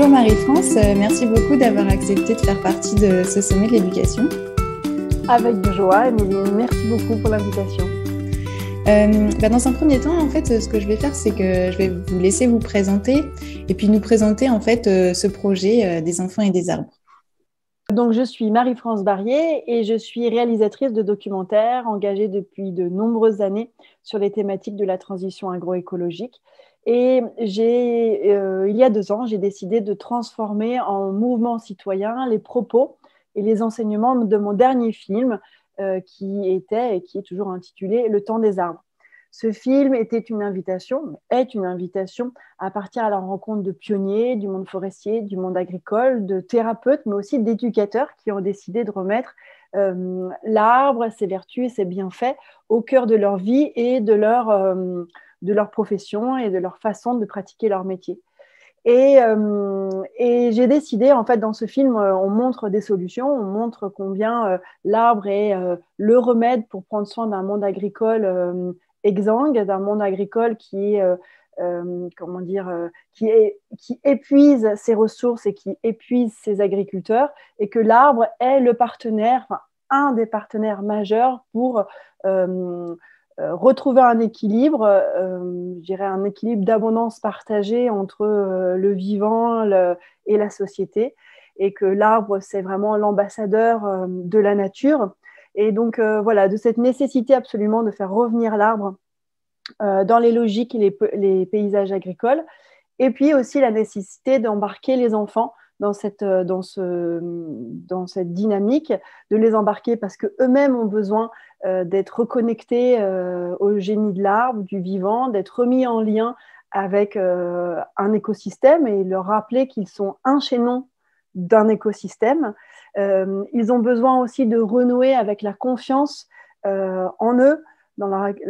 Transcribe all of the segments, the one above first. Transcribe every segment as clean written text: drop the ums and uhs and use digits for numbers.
Bonjour Marie-France, merci beaucoup d'avoir accepté de faire partie de ce sommet de l'éducation. Avec joie, Emeline, merci beaucoup pour l'invitation. Dans un premier temps, en fait, ce que je vais faire, c'est que je vais vous laisser vous présenter et puis nous présenter en fait ce projet des enfants et des arbres. Donc, je suis Marie-France Barrier et je suis réalisatrice de documentaires engagée depuis de nombreuses années sur les thématiques de la transition agroécologique. Et il y a 2 ans, j'ai décidé de transformer en mouvement citoyen les propos et les enseignements de mon dernier film qui était et qui est toujours intitulé « Le temps des arbres ». Ce film est une invitation à partir à la rencontre de pionniers du monde forestier, du monde agricole, de thérapeutes, mais aussi d'éducateurs qui ont décidé de remettre l'arbre, ses vertus et ses bienfaits au cœur de leur vie et de leur profession et de leur façon de pratiquer leur métier. Et j'ai décidé, en fait, dans ce film, on montre des solutions, on montre combien l'arbre est le remède pour prendre soin d'un monde agricole exsangue, d'un monde agricole qui épuise ses ressources et qui épuise ses agriculteurs, et que l'arbre est le partenaire, enfin, un des partenaires majeurs pour retrouver un équilibre, je dirais un équilibre d'abondance partagée entre le vivant et la société, et que l'arbre, c'est vraiment l'ambassadeur de la nature. Et donc, voilà, de cette nécessité absolument de faire revenir l'arbre dans les logiques et les paysages agricoles, et puis aussi la nécessité d'embarquer les enfants dans cette dynamique, de les embarquer parce qu'eux-mêmes ont besoin d'être reconnectés au génie de l'arbre, du vivant, d'être remis en lien avec un écosystème et leur rappeler qu'ils sont un chaînon d'un écosystème. Ils ont besoin aussi de renouer avec la confiance en eux. Le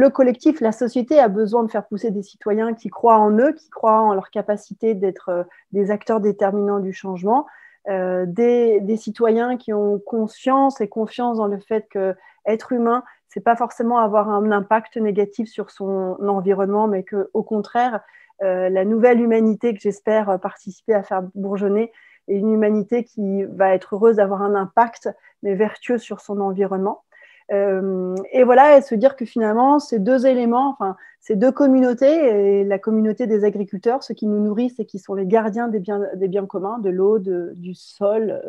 collectif, la société a besoin de faire pousser des citoyens qui croient en eux, qui croient en leur capacité d'être des acteurs déterminants du changement, des citoyens qui ont conscience et confiance dans le fait qu'être humain, c'est pas forcément avoir un impact négatif sur son environnement, mais qu'au contraire, la nouvelle humanité que j'espère participer à faire bourgeonner est une humanité qui va être heureuse d'avoir un impact, mais vertueux sur son environnement. Et voilà, et se dire que finalement, ces 2 éléments, enfin, ces 2 communautés, et la communauté des agriculteurs, ceux qui nous nourrissent et qui sont les gardiens des biens communs, de l'eau, du sol,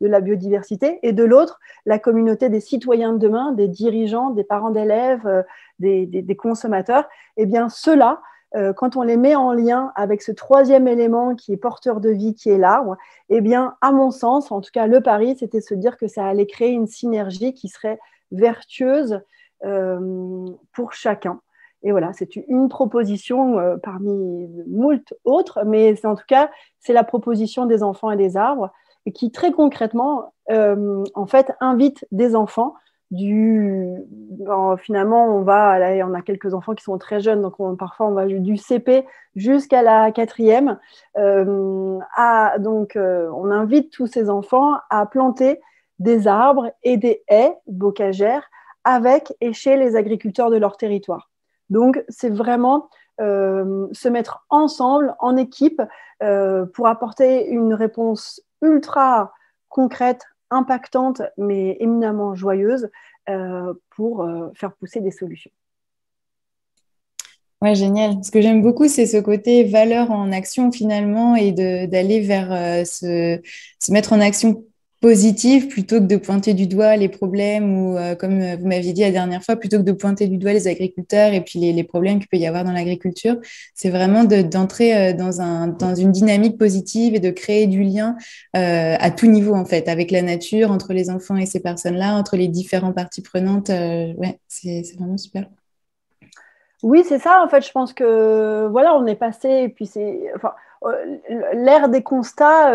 de la biodiversité, et de l'autre, la communauté des citoyens de demain, des dirigeants, des parents d'élèves, des consommateurs, et bien ceux-là, quand on les met en lien avec ce 3e élément qui est porteur de vie, qui est l'arbre, eh bien, à mon sens, en tout cas, le pari, c'était de se dire que ça allait créer une synergie qui serait vertueuse pour chacun. Et voilà, c'est une proposition parmi moult autres, mais en tout cas, c'est la proposition des enfants et des arbres, et qui très concrètement, en fait, invite des enfants finalement, on a quelques enfants qui sont très jeunes, donc parfois on va du CP jusqu'à la 4e. On invite tous ces enfants à planter des arbres et des haies bocagères avec et chez les agriculteurs de leur territoire. Donc, c'est vraiment se mettre ensemble, en équipe, pour apporter une réponse ultra concrète, impactante, mais éminemment joyeuse pour faire pousser des solutions. Ouais, génial. Ce que j'aime beaucoup, c'est ce côté valeur en action finalement et d'aller vers se mettre en action positive plutôt que de pointer du doigt les problèmes ou, comme vous m'aviez dit la dernière fois, plutôt que de pointer du doigt les agriculteurs et puis les problèmes qu'il peut y avoir dans l'agriculture. C'est vraiment d'entrer dans une dynamique positive et de créer du lien à tout niveau en fait, avec la nature, entre les enfants et ces personnes-là, entre les différentes parties prenantes. Ouais, c'est vraiment super. Oui, c'est ça. En fait, je pense que voilà, on est passé, et puis l'ère des constats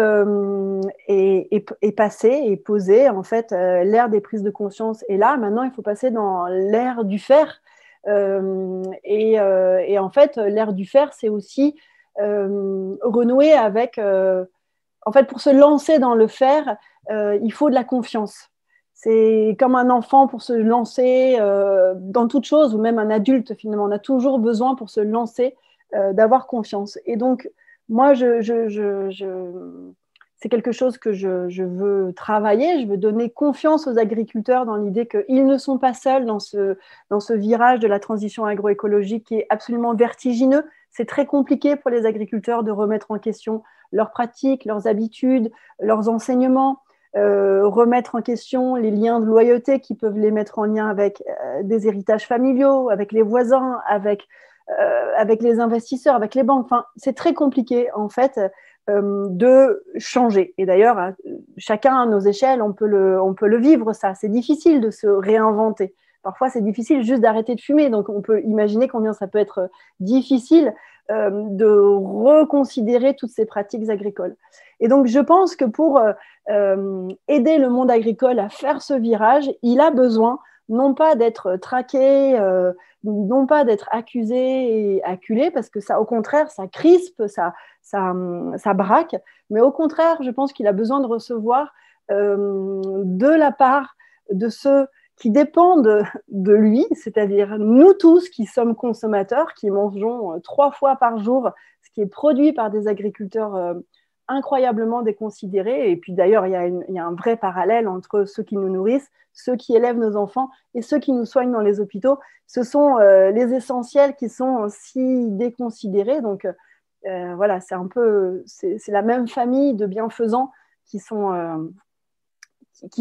est passée, est posée. En fait, l'ère des prises de conscience est là. Maintenant, il faut passer dans l'ère du faire. Et en fait, l'ère du faire, c'est aussi renouer avec. En fait, pour se lancer dans le faire, il faut de la confiance. C'est comme un enfant pour se lancer dans toute chose, ou même un adulte finalement. On a toujours besoin pour se lancer d'avoir confiance. Et donc, moi, c'est quelque chose que je veux travailler. Je veux donner confiance aux agriculteurs dans l'idée qu'ils ne sont pas seuls dans ce virage de la transition agroécologique qui est absolument vertigineux. C'est très compliqué pour les agriculteurs de remettre en question leurs pratiques, leurs habitudes, leurs enseignements, remettre en question les liens de loyauté qui peuvent les mettre en lien avec des héritages familiaux, avec les voisins, avec les investisseurs, avec les banques. Enfin, c'est très compliqué, en fait, de changer. Et d'ailleurs, chacun à nos échelles, on peut le vivre, ça. C'est difficile de se réinventer. Parfois, c'est difficile juste d'arrêter de fumer. Donc, on peut imaginer combien ça peut être difficile de reconsidérer toutes ces pratiques agricoles. Et donc, je pense que pour aider le monde agricole à faire ce virage, il a besoin non pas d'être traqué, non pas d'être accusé et acculé, parce que ça, au contraire, ça crispe, ça braque, mais au contraire, je pense qu'il a besoin de recevoir de la part de ceux qui dépendent de lui, c'est-à-dire nous tous qui sommes consommateurs, qui mangeons 3 fois par jour ce qui est produit par des agriculteurs incroyablement déconsidérés. Et puis d'ailleurs, il y a un vrai parallèle entre ceux qui nous nourrissent, ceux qui élèvent nos enfants et ceux qui nous soignent dans les hôpitaux. Ce sont les essentiels qui sont si déconsidérés. Donc voilà, c'est la même famille de bienfaisants qui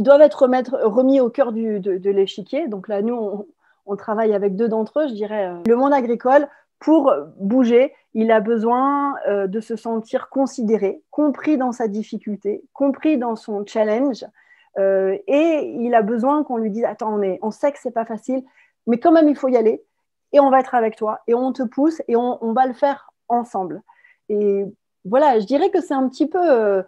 doivent être remis au cœur de l'échiquier. Donc là, nous, on travaille avec 2 d'entre eux, je dirais. Le monde agricole, pour bouger, il a besoin de se sentir considéré, compris dans sa difficulté, compris dans son challenge. Et il a besoin qu'on lui dise, attends, on sait que c'est pas facile, mais quand même, il faut y aller. Et on va être avec toi, et on te pousse, et on va le faire ensemble. Et voilà, je dirais que c'est un petit peu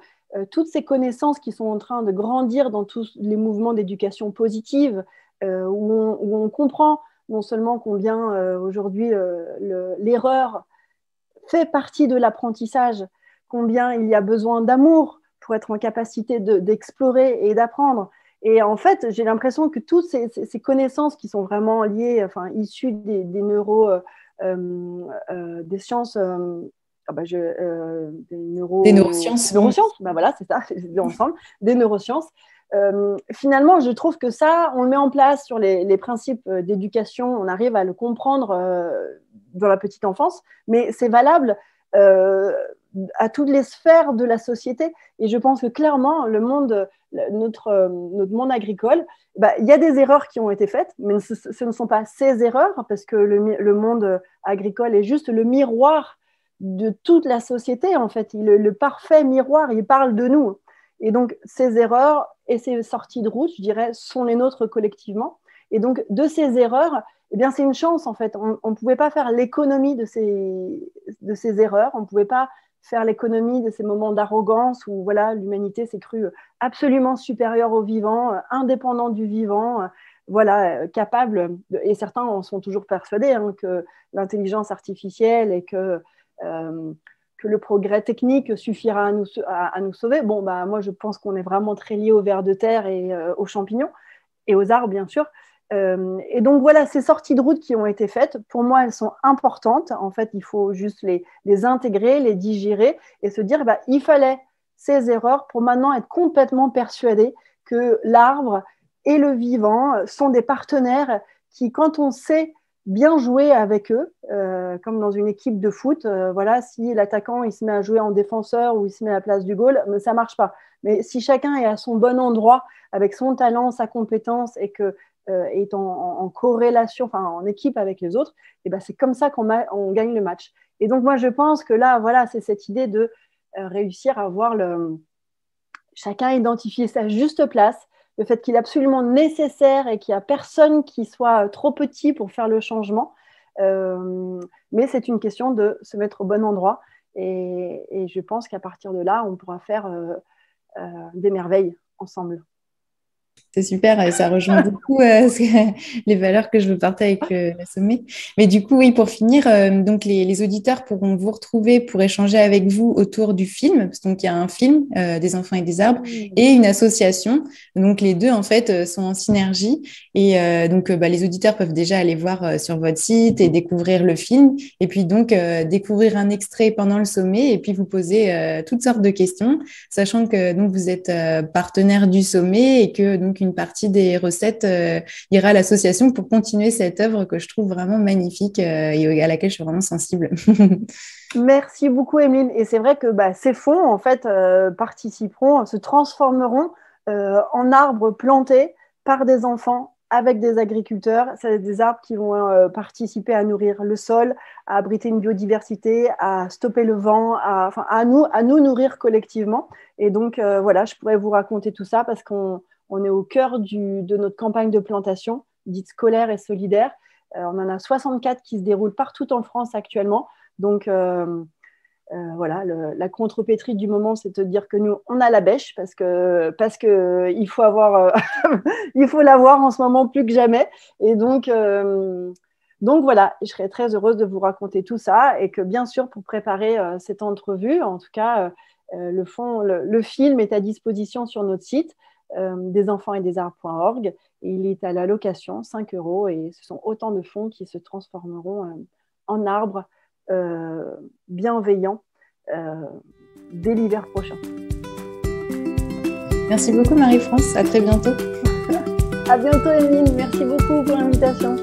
toutes ces connaissances qui sont en train de grandir dans tous les mouvements d'éducation positive, où on comprend non seulement combien aujourd'hui l'erreur fait partie de l'apprentissage, combien il y a besoin d'amour pour être en capacité d'explorer et d'apprendre. Et en fait, j'ai l'impression que toutes ces connaissances qui sont vraiment liées, enfin, issues des des sciences Des neurosciences. neurosciences, ben voilà, c'est ça, c'est ensemble, des neurosciences. Finalement, je trouve que ça, on le met en place sur les principes d'éducation, on arrive à le comprendre dans la petite enfance, mais c'est valable à toutes les sphères de la société. Et je pense que clairement, notre monde agricole, il y a des erreurs qui ont été faites, mais ce ne sont pas ces erreurs, parce que le monde agricole est juste le miroir de toute la société, en fait. Le parfait miroir, il parle de nous. Et donc, ces erreurs et ces sorties de route, je dirais, sont les nôtres collectivement. Et donc, de ces erreurs, eh bien, c'est une chance, en fait. On ne pouvait pas faire l'économie de ces erreurs. On ne pouvait pas faire l'économie de ces moments d'arrogance où voilà, l'humanité s'est crue absolument supérieure au vivant, indépendant du vivant, voilà, capable, et certains en sont toujours persuadés, hein, que l'intelligence artificielle et que le progrès technique suffira à nous sauver. Bon, moi, je pense qu'on est vraiment très lié aux vers de terre et aux champignons et aux arbres, bien sûr. Et donc, voilà, ces sorties de route qui ont été faites, pour moi, elles sont importantes. En fait, il faut juste les intégrer, les digérer et se dire, il fallait ces erreurs pour maintenant être complètement persuadé que l'arbre et le vivant sont des partenaires qui, quand on sait bien jouer avec eux, comme dans une équipe de foot. Voilà, si l'attaquant il se met à jouer en défenseur ou il se met à la place du goal, mais ça ne marche pas. Mais si chacun est à son bon endroit, avec son talent, sa compétence, et que est en corrélation, enfin en équipe avec les autres, et c'est comme ça qu'on gagne le match. Et donc moi je pense que là, voilà, c'est cette idée de réussir à voir chacun identifier sa juste place, le fait qu'il est absolument nécessaire et qu'il n'y a personne qui soit trop petit pour faire le changement. Mais c'est une question de se mettre au bon endroit. Et je pense qu'à partir de là, on pourra faire des merveilles ensemble. C'est super, et ça rejoint beaucoup les valeurs que je veux partager avec le sommet. Mais du coup, oui, pour finir, donc les auditeurs pourront vous retrouver pour échanger avec vous autour du film. Donc, il y a un film, Des enfants et des arbres, et une association. Donc, les deux, en fait, sont en synergie. Et donc, les auditeurs peuvent déjà aller voir sur votre site et découvrir le film. Et puis, donc, découvrir un extrait pendant le sommet et puis vous poser toutes sortes de questions, sachant que donc, vous êtes partenaire du sommet et que donc une partie des recettes ira à l'association pour continuer cette œuvre que je trouve vraiment magnifique et à laquelle je suis vraiment sensible. Merci beaucoup, Emeline. Et c'est vrai que ces fonds, en fait, participeront, se transformeront en arbres plantés par des enfants avec des agriculteurs. C'est des arbres qui vont participer à nourrir le sol, à abriter une biodiversité, à stopper le vent, à nous nourrir collectivement. Et donc, voilà, je pourrais vous raconter tout ça parce qu'on est au cœur de notre campagne de plantation, dite scolaire et solidaire. On en a 64 qui se déroulent partout en France actuellement. Donc, voilà, la contrepétrie du moment, c'est de dire que nous, on a la bêche parce que il faut il faut l'avoir en ce moment plus que jamais. Et donc voilà, je serais très heureuse de vous raconter tout ça et que bien sûr, pour préparer cette entrevue, en tout cas, le film est à disposition sur notre site desenfantsetdesarbres.org et il est à la location 5 € et ce sont autant de fonds qui se transformeront en arbres bienveillants dès l'hiver prochain. Merci beaucoup Marie-France, à très bientôt. À bientôt Emeline, merci beaucoup pour l'invitation.